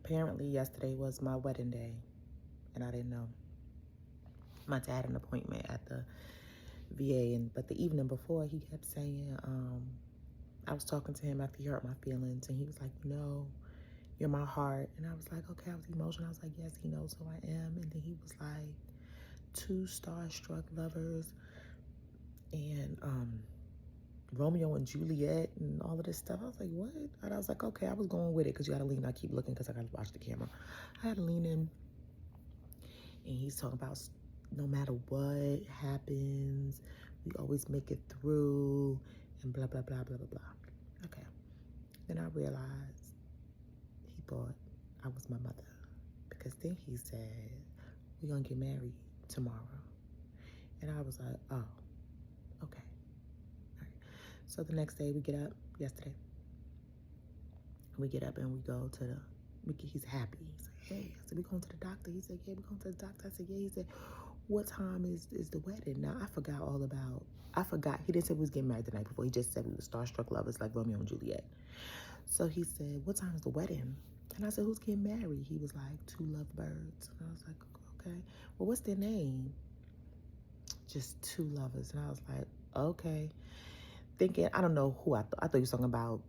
Apparently yesterday was my wedding day, and I didn't know. My dad had an appointment at the VA, but the evening before, he kept saying, I was talking to him after he hurt my feelings, and he was like, you're my heart. And I was like, okay, I was emotional. I was like, yes, he knows who I am. And then he was like, two starstruck lovers, and Romeo and Juliet and all of this stuff. I was like, what? And I was like, okay, I was going with it because you got to lean. I keep looking because I got to watch the camera. I had to lean in, and he's talking about no matter what happens, we always make it through, and blah, blah, blah, blah, blah, blah. Okay. Then I realized he thought I was my mother, because then he said, we're going to get married tomorrow. And I was like, oh, okay. All right. So the next day we get up, yesterday, we get up and we go to he's happy. He's like, hey, I said, we going to the doctor? He said, yeah, we going to the doctor. I said, yeah. He said, what time is the wedding? Now, I forgot. He didn't say we was getting married the night before. He just said we were starstruck lovers like Romeo and Juliet. So he said, what time is the wedding? And I said, who's getting married? He was like, two lovebirds. And I was like, okay. Well, what's their name? Just two lovers. And I was like, okay. Thinking, I don't know who I thought he was talking about,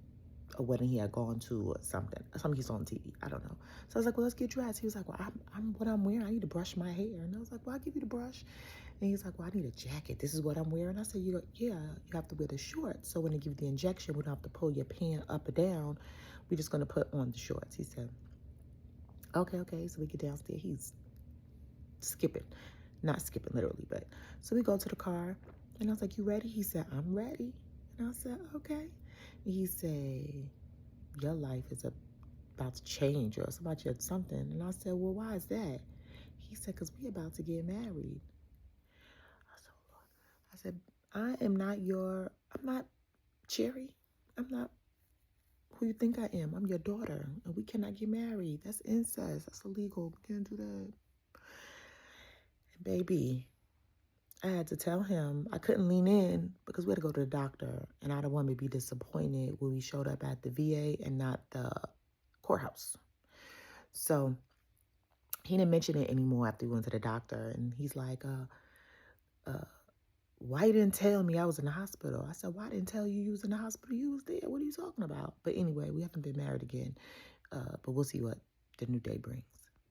a wedding he had gone to or something he saw on TV. I don't know. So I was like, well, let's get dressed. He was like, well, I'm what I'm wearing. I need to brush my hair. And I was like, well, I'll give you the brush. And he's like, well, I need a jacket. This is what I'm wearing. I said, yeah, you have to wear the shorts. So when they give you the injection, we don't have to pull your pant up or down. We're just going to put on the shorts. He said, okay. So we get downstairs. He's skipping. Not skipping literally, but. So we go to the car. And I was like, you ready? He said, I'm ready. And I said, okay. He said, your life is about to change, or something. And I said, well, why is that? He said, because we about to get married. I said, I'm not Cherry. I'm not who you think I am. I'm your daughter, and we cannot get married. That's incest. That's illegal. We can't do that. And baby, I had to tell him I couldn't lean in because we had to go to the doctor, and I don't want to be disappointed when we showed up at the VA and not the courthouse. So he didn't mention it anymore after we went to the doctor, and he's like, why you didn't tell me I was in the hospital? I said, why didn't tell you was in the hospital? You was there. What are you talking about? But anyway, we haven't been married again, but we'll see what the new day brings.